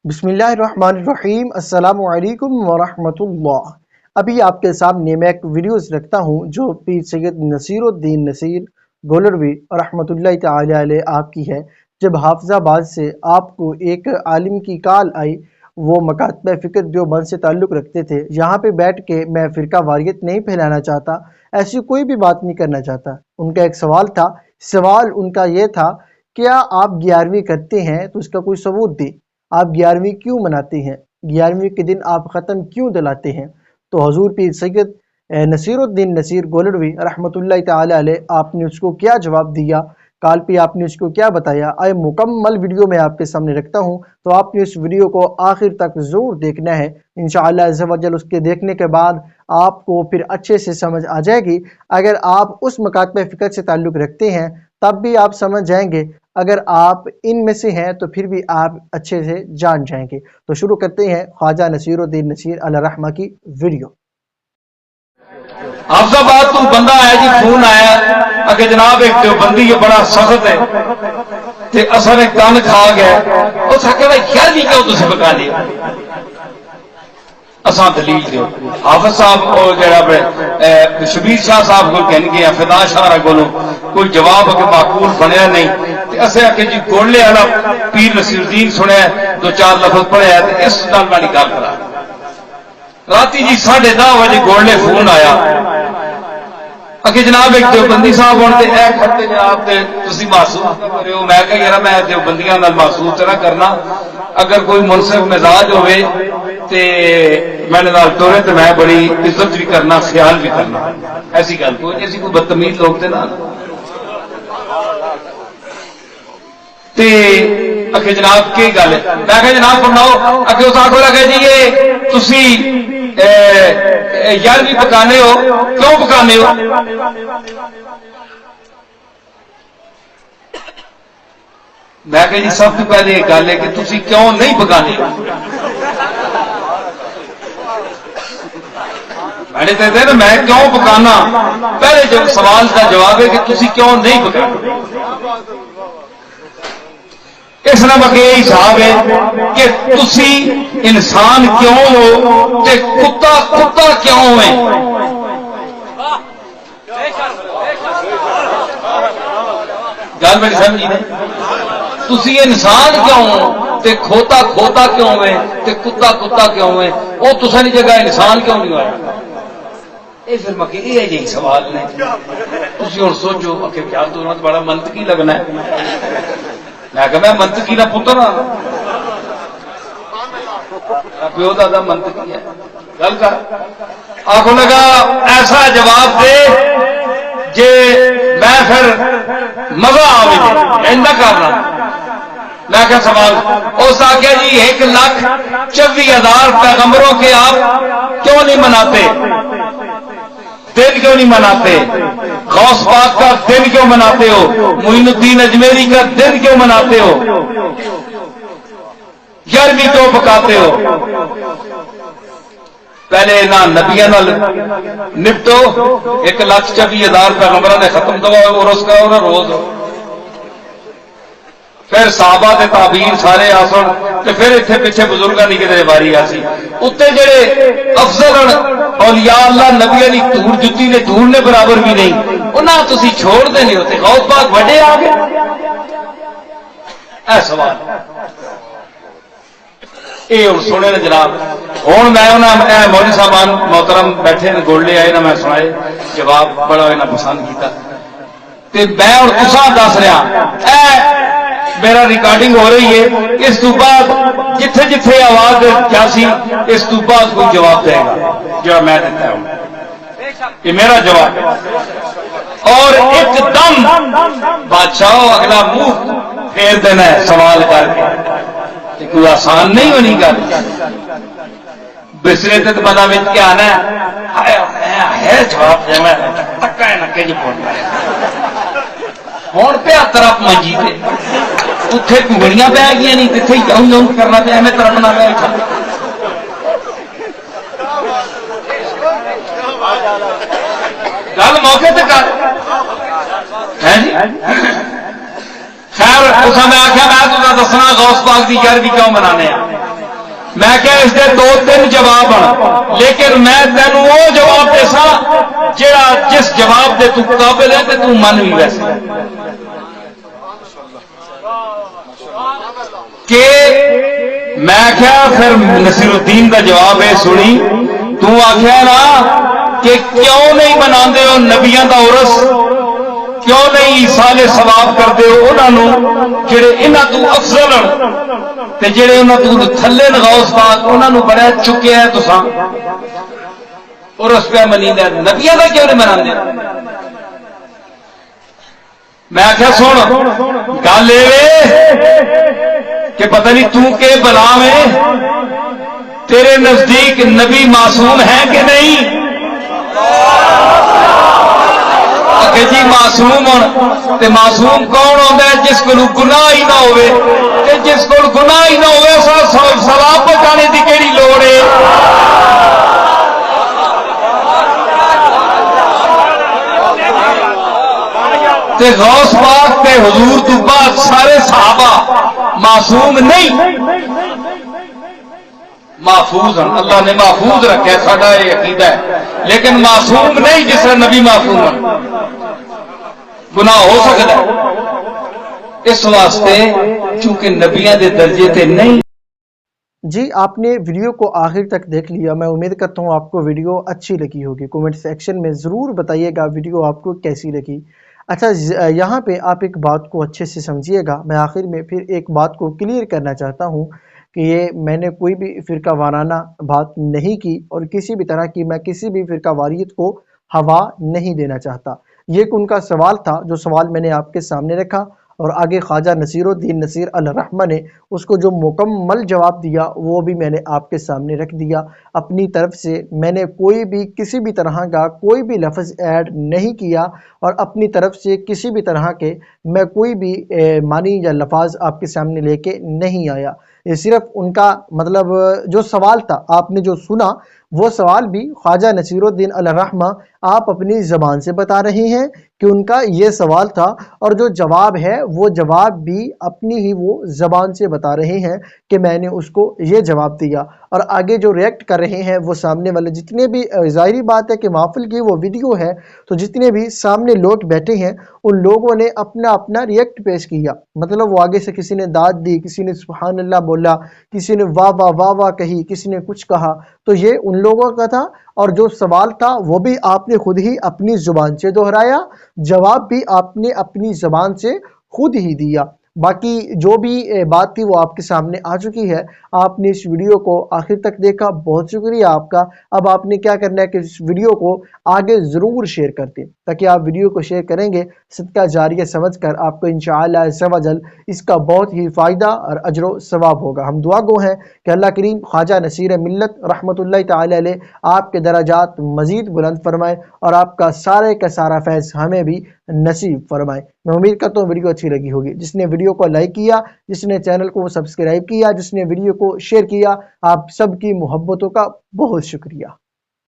बिस्मिल्लाहिर्रहमानिर्रहीम अस्सलामु अलैकुम वरहमतुल्लाह। अभी आपके सामने मैं एक वीडियोस रखता हूँ जो पीर सैयद नसीरुद्दीन नसीर गोलरवी रहमतुल्लाहि तआला अलैह आपकी है। जब हाफिजाबाद से आपको एक आलिम की कॉल आई, वो मकातब फ़िक्र देवबंद से ताल्लुक़ रखते थे। यहाँ पे बैठ के मैं फ़िरका वारियत नहीं फैलाना चाहता, ऐसी कोई भी बात नहीं करना चाहता। उनका एक सवाल था, सवाल उनका ये था, क्या आप 11वीं करते हैं तो इसका कोई सबूत दे। आप 11वीं क्यों मनाते हैं, 11वीं के दिन आप ख़त्म क्यों दिलाते हैं। तो हजूर पीर सैयद नसीरुद्दीन नसीर गोलरवी रहमतुल्लाहि तआला अलैह आपने उसको क्या जवाब दिया, कॉल पे आपने उसको क्या बताया, आए मुकम्मल वीडियो मैं आपके सामने रखता हूँ। तो आपने इस वीडियो को आखिर तक ज़रूर देखना है। इंशाअल्लाह अज़्ज़ व जल उसके देखने के बाद आपको फिर अच्छे से समझ आ जाएगी। अगर आप उस मकातब फ़िक्र से ताल्लुक़ रखते हैं तब भी आप समझ जाएंगे, अगर आप इनमें से हैं तो फिर भी आप अच्छे से जान जाएंगे। तो शुरू करते हैं ख्वाजा नसीरुद्दीन नसीर अलैहि रहमा की वीडियो। हाफिजाबाद तो बंदा आया जी, फोन आया कि जनाब एक देवबंदी है बड़ा सख्त है ते असर एक कन खा गया। उस कहता 11वीं क्यों तुम पका लिया, असा दलील दो। हाफिज साहब जरा शबीर शाह साहब को कहन गए, फिदा शाह को कोई जवाब अगर माकूल बनया नहीं। असें आखे जी गोले वाला पीर नसीरुद्दीन सुनिया, 2-4 लफज पढ़िया, इस गल वाली गल करा। राती जी 10:30 बजे गोले फोन आया कि जनाब एक देवबंदी साहब होने खड़ते जनाब तुम महसूस कर रहे हो। मैं कहा यार मैं देवबंदियों महसूस तो ना करना, अगर कोई मुनसिफ मिजाज होवे ते मैंने नाल टोरे तो मैं बड़ी इज्जत भी करना, ख्याल भी करना। ऐसी गल कोई नहीं, कोई बदतमीज लोग थे ना। ते अखे जनाब की गल है, मैं कहा जनाब फरमाओ। अगे उस आखो लगे जी ये तुसी 11वीं पकाने हो, क्यों पकाने हो। मैं कहा जी सब तो पहले एक गल है कि तुसी क्यों नहीं पकाने हो। मैंने कहते ना मैं क्यों पकाना, पहले जब सवाल का जवाब है कि तुसी क्यों नहीं पकाना। इस नंबर ये हिसाब है कि तुसी इंसान क्यों हो ते कुत्ता कुत्ता क्यों है। गल मेरी समझी नहीं। तुसी इंसान क्यों हो ते खोता खोता क्यों है ते कुत्ता कुत्ता क्यों है। वो तुसानी जगह इंसान क्यों नहीं होया। ये फिर मके यही सवाल ने। तुसी हुण सोचो कि क्या तो बड़ा मंतकी लगना है। मैं कहा मैं मंतकी ना पुत्र हाँ, प्यो दादा मंतकी है। गल कर आखो लगा ऐसा जवाब दे जे मैं फिर मजा आवे इंदा करना। मैं क्या सवाल, उस आख्या जी 1,24,000 पैगंबरों के आप क्यों नहीं मनाते, दिन क्यों नहीं मनाते। गौस पाक का दिन क्यों मनाते हो, मोइनुद्दीन अजमेरी का दिन क्यों मनाते हो, 11वीं क्यों पकाते हो। पहले ना नबिया नाल निपटो, 1,24,000 पैगंबरों ने खत्म दवा और उसका रोज। फिर साहबा के ताबीन सारे आसन ते फिर इत्थे पिछे बुजुर्गां दी किते वारी आसी। उत्ते जेड़े अफजल औलिया अल्लाह नबियां दी धूड़ जुत्ती ने धूड़ ने बराबर भी नहीं, उन्हां तुसीं छोड़दे नहीं होते। गौस पाक वड्डे आ गए। ऐ सवाल ये हुण सुने ने जनाब। हुण मैं उन्हां मौलवी साहबान मोहतरम बैठे ने गोले आए ना, मैं सुनाए जवाब बड़ा इन्हां पसंद किया। ते मैं हुण तुसां दस रहा मेरा रिकॉर्डिंग हो रही है। इस तो बाद जिथे जिथे आवाज क्या सी, इस तो बाद कोई जवाब देगा जो मैं देता हूं, ये मेरा जवाब है। और एकदम बादशाह अगला मुंह फेर देना है सवाल करके, कोई आसान नहीं होनी गल। बिसरे तो बंदा बिच के आना है जवाब देना धक्का नक्के च बोलना है। हुण पे तरफ मंजी ते उत्थे घुगड़ियां पै गई नहीं, तिथे जाऊं जाऊं करना पे मैं तरफना पे गल मौके ते कर है जी। खैर उस मैं आख्या मैं तुझा दसना गौस पाक की 11वीं क्यों मनाने। میں کہ اس دے دو تین جواب ہیں، لیکن میں تینوں وہ جواب دے سا جڑا جس جواب دے تو قابل ہے تے تو من بھی ویسے کہ میں کیا پھر نصیر الدین کا جواب ہے سنی تو آخیا نا کہ کیوں نہیں مناندے ہو نبیاں دا عرس، کیوں نہیں ایصال ثواب کرتے ہو انہوں جڑے انہاں تو افضل ہیں تے جڑے انہاں تو تھلے غوث پاک انہاں نو بڑا چکے ہے تساں عرس پہ منیندے نبیاں دا کیوں نہیں مناندے؟ میں آخیا سن گل کہ پتہ نہیں تو کہ بلا میں تیرے نزدیک نبی معصوم ہے کہ نہیں؟ کہ جی معصوم ہوں تے معصوم کون ہوتا ہے؟ جس کو گناہ ہی نہ ہوئے، تے جس کو گناہ ہی نہ ہوئے سواب پہنچانے کی کہڑی لوڑ ہے؟ تے غوث پاک تے حضور تو بعد سارے صحابہ معصوم نہیں، محفوظ ہیں، اللہ نے محفوظ رکھا ہے، ساڈا یہ عقیدہ ہے، لیکن معصوم نہیں جس طرح نبی معصوم ہے، گناہ ہو سکتا ہے اس واسطے چونکہ نبیاں دے درجے تے نہیں۔ جی آپ نے ویڈیو کو آخر تک دیکھ لیا، میں امید کرتا ہوں آپ کو ویڈیو اچھی لگی ہوگی، کومنٹ سیکشن میں ضرور بتائیے گا ویڈیو آپ کو کیسی لگی۔ اچھا یہاں پہ آپ ایک بات کو اچھے سے سمجھیے گا، میں آخر میں پھر ایک بات کو کلیئر کرنا چاہتا ہوں کہ یہ میں نے کوئی بھی فرقہ وارانہ بات نہیں کی اور کسی بھی طرح کی میں کسی بھی فرقہ واریت کو ہوا نہیں دینا چاہتا۔ یہ ایک ان کا سوال تھا جو سوال میں نے آپ کے سامنے رکھا اور آگے خواجہ نصیر الدین نصیر الرحمہ نے اس کو جو مکمل جواب دیا وہ بھی میں نے آپ کے سامنے رکھ دیا۔ اپنی طرف سے میں نے کوئی بھی کسی بھی طرح کا کوئی بھی لفظ ایڈ نہیں کیا اور اپنی طرف سے کسی بھی طرح کے میں کوئی بھی معنی یا لفظ آپ کے سامنے لے کے نہیں آیا۔ یہ صرف ان کا مطلب جو سوال تھا آپ نے جو سنا وہ سوال بھی خواجہ نصیر الدین الرحمہ آپ اپنی زبان سے بتا رہے ہیں کہ ان کا یہ سوال تھا، اور جو جواب ہے وہ جواب بھی اپنی ہی وہ زبان سے بتا رہے ہیں کہ میں نے اس کو یہ جواب دیا، اور آگے جو ریئیکٹ کر رہے ہیں وہ سامنے والے جتنے بھی، ظاہری بات ہے کہ محفل کی وہ ویڈیو ہے تو جتنے بھی سامنے لوگ بیٹھے ہیں ان لوگوں نے اپنا اپنا ریئیکٹ پیش کیا، مطلب وہ آگے سے کسی نے داد دی، کسی نے سبحان اللہ بولا، کسی نے واہ واہ واہ واہ کہی، کسی نے کچھ کہا، تو یہ ان لوگوں کا تھا، اور جو سوال تھا وہ بھی آپ نے خود ہی اپنی زبان سے دہرایا، جواب بھی آپ نے اپنی زبان سے خود ہی دیا۔ باقی جو بھی بات تھی وہ آپ کے سامنے آ چکی ہے، آپ نے اس ویڈیو کو آخر تک دیکھا، بہت شکریہ آپ کا۔ اب آپ نے کیا کرنا ہے کہ اس ویڈیو کو آگے ضرور شیئر کر دیں، تاکہ آپ ویڈیو کو شیئر کریں گے صدقہ جاریہ سمجھ کر آپ کو انشاءاللہ عز و جل اس کا بہت ہی فائدہ اور اجر و ثواب ہوگا۔ ہم دعا گو ہیں کہ اللہ کریم خواجہ نصیر ملت رحمۃ اللہ تعالی علیہ آپ کے درجات مزید بلند فرمائے اور آپ کا سارے کا سارا فیض ہمیں بھی نصیب فرمائے۔ میں امید کرتا ہوں ویڈیو اچھی لگی ہوگی، جس نے ویڈیو کو لائک کیا، جس نے چینل کو سبسکرائب کیا، جس نے ویڈیو کو شیئر کیا، آپ سب کی محبتوں کا بہت شکریہ۔